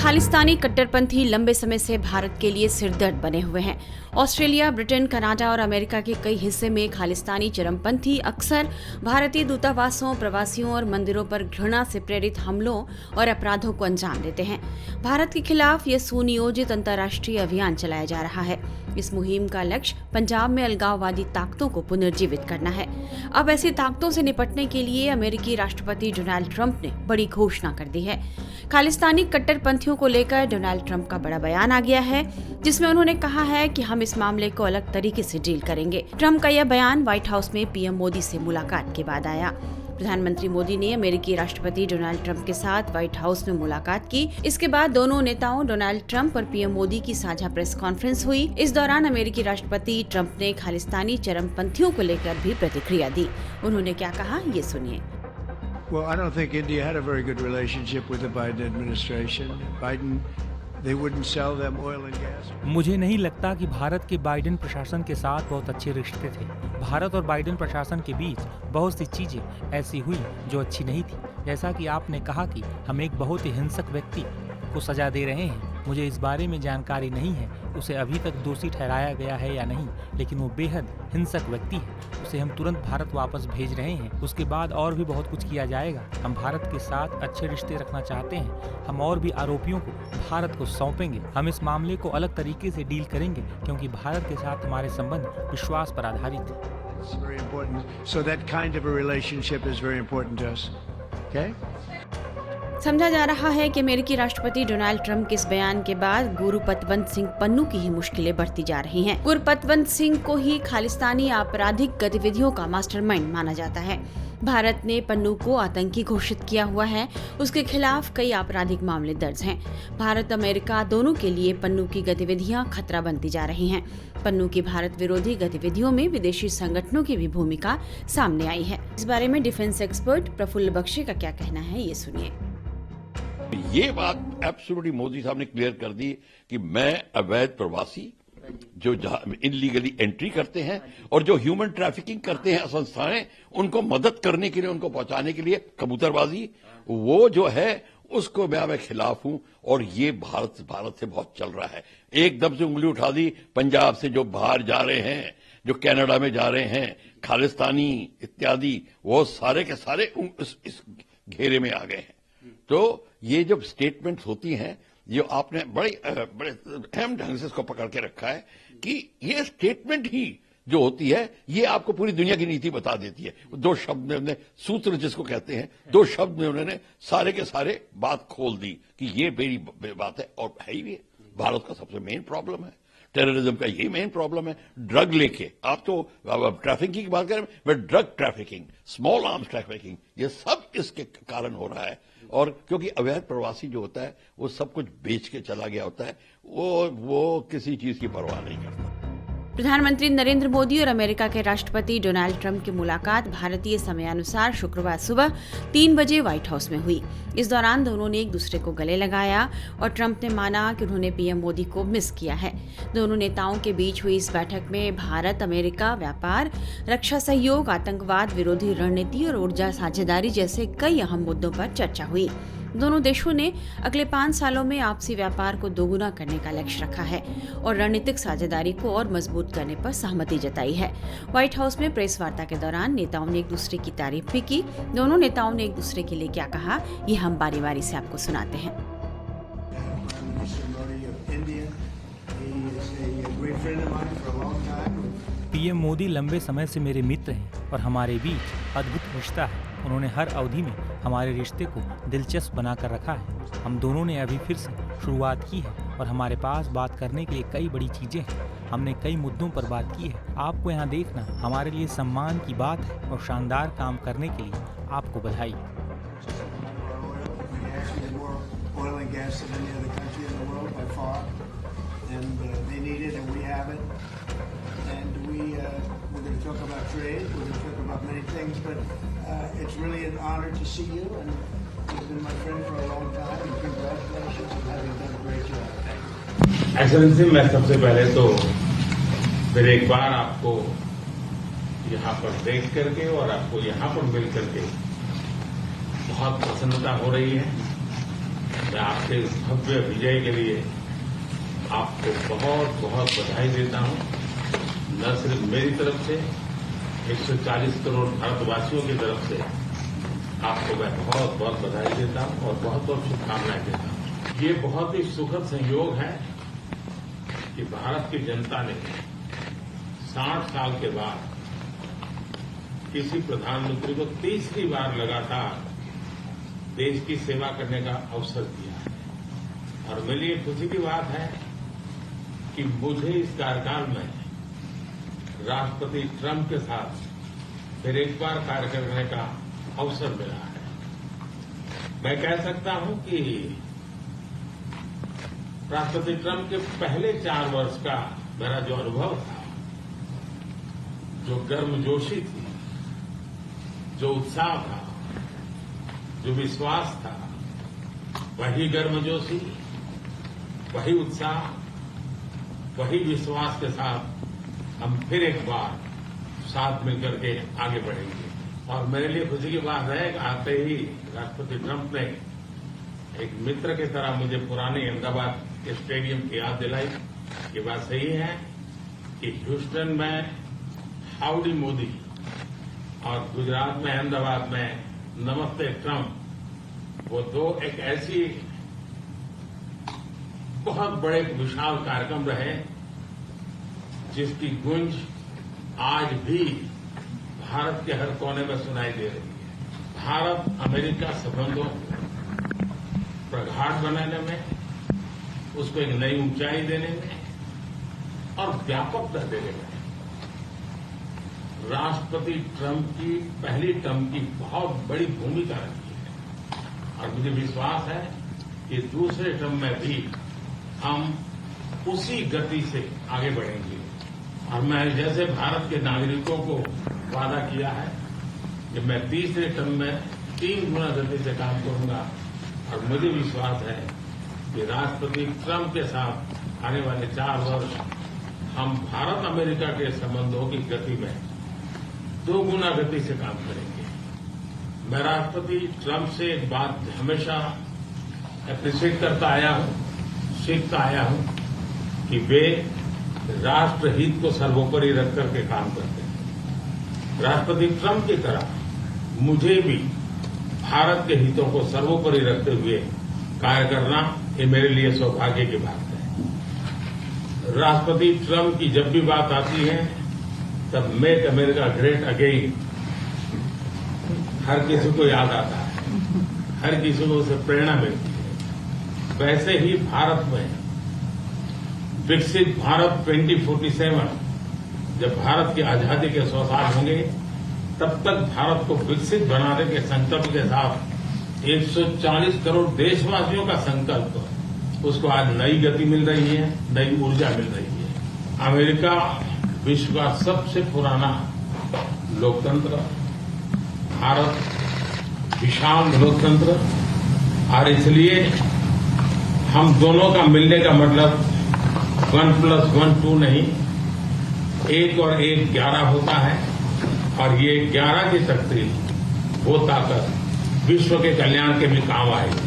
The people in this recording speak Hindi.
खालिस्तानी कट्टरपंथी लंबे समय से भारत के लिए सिरदर्द बने हुए हैं। ऑस्ट्रेलिया, ब्रिटेन, कनाडा और अमेरिका के कई हिस्से में खालिस्तानी चरमपंथी अक्सर भारतीय दूतावासों, प्रवासियों और मंदिरों पर घृणा से प्रेरित हमलों और अपराधों को अंजाम देते हैं। भारत के खिलाफ यह सुनियोजित अंतर्राष्ट्रीय अभियान चलाया जा रहा है। इस मुहिम का लक्ष्य पंजाब में अलगाववादी ताकतों को पुनर्जीवित करना है। अब ऐसी ताकतों से निपटने के लिए अमेरिकी राष्ट्रपति डोनाल्ड ट्रंप ने बड़ी घोषणा कर दी है। खालिस्तानी कट्टरपंथियों को लेकर डोनाल्ड ट्रंप का बड़ा बयान आ गया है, जिसमें उन्होंने कहा है कि हम इस मामले को अलग तरीके से डील करेंगे। ट्रंप का यह बयान व्हाइट हाउस में पीएम मोदी से मुलाकात के बाद आया। प्रधानमंत्री मोदी ने अमेरिकी राष्ट्रपति डोनाल्ड ट्रंप के साथ व्हाइट हाउस में मुलाकात की। इसके बाद दोनों नेताओं डोनाल्ड ट्रंप और पीएम मोदी की साझा प्रेस कॉन्फ्रेंस हुई। इस दौरान अमेरिकी राष्ट्रपति ट्रंप ने खालिस्तानी चरमपंथियों को लेकर भी प्रतिक्रिया दी। उन्होंने क्या कहा, ये सुनिए। Well, I don't think India had a very good relationship with the Biden administration. They wouldn't sell them oil and gas. मुझे नहीं लगता कि भारत के बाइडेन प्रशासन के साथ बहुत अच्छे रिश्ते थे। भारत और बाइडेन प्रशासन के बीच बहुत सी चीजें ऐसी हुई जो अच्छी नहीं थी। जैसा कि आपने कहा कि हम एक बहुत ही हिंसक व्यक्ति को सजा दे रहे हैं। मुझे इस बारे में जानकारी नहीं है उसे अभी तक दोषी ठहराया गया है या नहीं, लेकिन वो बेहद हिंसक व्यक्ति है। उसे हम तुरंत भारत वापस भेज रहे हैं। उसके बाद और भी बहुत कुछ किया जाएगा। हम भारत के साथ अच्छे रिश्ते रखना चाहते हैं। हम और भी आरोपियों को भारत को सौंपेंगे। हम इस मामले को अलग तरीके से डील करेंगे क्योंकि भारत के साथ हमारे संबंध विश्वास पर आधारित है। समझा जा रहा है कि अमेरिकी राष्ट्रपति डोनाल्ड ट्रंप के इस बयान के बाद गुरु पतवंत सिंह पन्नू की ही मुश्किलें बढ़ती जा रही हैं। गुरु पतवंत सिंह को ही खालिस्तानी आपराधिक गतिविधियों का मास्टरमाइंड माना जाता है। भारत ने पन्नू को आतंकी घोषित किया हुआ है। उसके खिलाफ कई आपराधिक मामले दर्ज हैं। भारत अमेरिका दोनों के लिए पन्नू की गतिविधियां खतरा बनती जा रही हैं। पन्नू की भारत विरोधी गतिविधियों में विदेशी संगठनों की भी भूमिका सामने आई है। इस बारे में डिफेंस एक्सपर्ट प्रफुल्ल बख्शी का क्या कहना है, ये सुनिए। ये बात एब्सोल्युटली मोदी साहब ने क्लियर कर दी कि मैं अवैध प्रवासी जो इनलीगली एंट्री करते हैं और जो ह्यूमन ट्रैफिकिंग करते हैं संस्थाएं, उनको मदद करने के लिए, उनको पहुंचाने के लिए कबूतरबाजी, वो जो है उसको मैं खिलाफ हूं। और ये भारत से बहुत चल रहा है। एकदम से उंगली उठा दी। पंजाब से जो बाहर जा रहे हैं, जो कनाडा में जा रहे हैं, खालिस्तानी इत्यादि, वो सारे के सारे इस घेरे में आ गए हैं। तो ये जो स्टेटमेंट्स होती हैं, जो आपने बड़े अहम ढंग से इसको पकड़ के रखा है कि ये स्टेटमेंट ही जो होती है, ये आपको पूरी दुनिया की नीति बता देती है। दो शब्द में उन्होंने, सूत्र जिसको कहते हैं, दो शब्द में उन्होंने सारे के सारे बात खोल दी कि ये मेरी बात है। और है ही भारत का सबसे मेन प्रॉब्लम है, टेररिज्म का यही मेन प्रॉब्लम है। ड्रग लेके आप तो ट्रैफिकिंग की बात करें, मैं drug trafficking, small arms trafficking, ये सब इसके कारण हो रहा है। और क्योंकि अवैध प्रवासी जो होता है वो सब कुछ बेच के चला गया होता है, वो किसी चीज की परवाह नहीं करता। प्रधानमंत्री नरेंद्र मोदी और अमेरिका के राष्ट्रपति डोनाल्ड ट्रंप की मुलाकात भारतीय समयानुसार शुक्रवार सुबह 3 बजे व्हाइट हाउस में हुई। इस दौरान दोनों ने एक दूसरे को गले लगाया और ट्रंप ने माना कि उन्होंने पीएम मोदी को मिस किया है। दोनों नेताओं के बीच हुई इस बैठक में भारत अमेरिका व्यापार, रक्षा सहयोग, आतंकवाद विरोधी रणनीति और ऊर्जा साझेदारी जैसे कई अहम मुद्दों पर चर्चा हुई। दोनों देशों ने अगले 5 सालों में आपसी व्यापार को दोगुना करने का लक्ष्य रखा है और रणनीतिक साझेदारी को और मजबूत करने पर सहमति जताई है। व्हाइट हाउस में प्रेस वार्ता के दौरान नेताओं ने एक दूसरे की तारीफ भी की। दोनों नेताओं ने एक दूसरे के लिए क्या कहा, ये हम बारी बारी से आपको सुनाते हैं। पीएम मोदी लंबे समय से मेरे मित्र हैं और हमारे बीच अद्भुत रिश्ता है। उन्होंने हर अवधि में हमारे रिश्ते को दिलचस्प बनाकर रखा है। हम दोनों ने अभी फिर से शुरुआत की है और हमारे पास बात करने के लिए कई बड़ी चीजें हैं। हमने कई मुद्दों पर बात की है। आपको यहाँ देखना हमारे लिए सम्मान की बात है और शानदार काम करने के लिए आपको बधाई। We're going to talk about trade, we're going to talk about many things, but it's really an honor to see you, and you've been my friend for a long time, and congratulations on having done a great job. Excellency, मैं सबसे पहले तो फिर एक बार आपको यहाँ पर देख करके और आपको यहाँ पर मिल करके बहुत प्रसन्नता हो रही है। मैं आपके इस भव्य विजय के लिए आपको बहुत बहुत बधाई देता हूं। न सिर्फ मेरी तरफ से 140 करोड़ भारतवासियों की तरफ से आपको मैं बहुत बहुत बधाई देता हूं और बहुत बहुत शुभकामनाएं देता हूं। ये बहुत ही सुखद संयोग है कि भारत की जनता ने 60 साल के बाद किसी प्रधानमंत्री को तीसरी बार लगातार देश की सेवा करने का अवसर दिया है। और मेरे लिए खुशी की बात है कि मुझे इस कार्यकाल में राष्ट्रपति ट्रंप के साथ फिर एक बार कार्य करने का अवसर मिला है। मैं कह सकता हूं कि राष्ट्रपति ट्रंप के पहले 4 वर्ष का मेरा जो अनुभव था, जो गर्मजोशी थी, जो उत्साह था, जो विश्वास था, वही गर्मजोशी, वही उत्साह, वही विश्वास के साथ हम फिर एक बार साथ मिलकर के आगे बढ़ेंगे। और मेरे लिए खुशी की बात है कि आते ही राष्ट्रपति ट्रंप ने एक मित्र की तरह मुझे पुराने अहमदाबाद के स्टेडियम की याद दिलाई। ये बात सही है कि ह्यूस्टन में हाउडी मोदी और गुजरात में अहमदाबाद में नमस्ते ट्रंप, वो दो एक ऐसी बहुत बड़े विशाल कार्यक्रम रहे जिसकी गूंज आज भी भारत के हर कोने में सुनाई दे रही है। भारत अमेरिका संबंधों को प्रगाढ़ बनाने में, उसको एक नई ऊंचाई देने में और व्यापकता देने में राष्ट्रपति ट्रंप की पहली टर्म की बहुत बड़ी भूमिका रही है। और मुझे विश्वास है कि दूसरे टर्म में भी हम उसी गति से आगे बढ़ेंगे। और मैं जैसे भारत के नागरिकों को वादा किया है कि मैं तीसरे टर्म में 3 गुना गति से काम करूंगा। और मुझे विश्वास है कि राष्ट्रपति ट्रंप के साथ आने वाले 4 वर्ष हम भारत अमेरिका के संबंधों की गति में 2 गुना गति से काम करेंगे। मैं राष्ट्रपति ट्रंप से एक बात हमेशा एप्रिशिएट करता आया हूं, सीखता आया हूं कि वे राष्ट्रहित को सर्वोपरि रख करके काम करते हैं। राष्ट्रपति ट्रंप की तरह मुझे भी भारत के हितों को सर्वोपरि रखते हुए कार्य करना, ये मेरे लिए सौभाग्य की बात है। राष्ट्रपति ट्रंप की जब भी बात आती है तब मेक अमेरिका ग्रेट अगेन हर किसी को याद आता है, हर किसी को उससे प्रेरणा मिलती है। वैसे ही भारत में विकसित भारत 2047, जब भारत की आजादी के 100 साल होंगे, तब तक भारत को विकसित बनाने के संकल्प के साथ 140 करोड़ देशवासियों का संकल्प, उसको आज नई गति मिल रही है, नई ऊर्जा मिल रही है। अमेरिका विश्व का सबसे पुराना लोकतंत्र, भारत विशाल लोकतंत्र, और इसलिए हम दोनों का मिलने का मतलब 1+1 2 नहीं, 1 और 1 11 होता है। और ये 11 की शक्ति, वो ताकत विश्व के कल्याण के भी काम आएगी।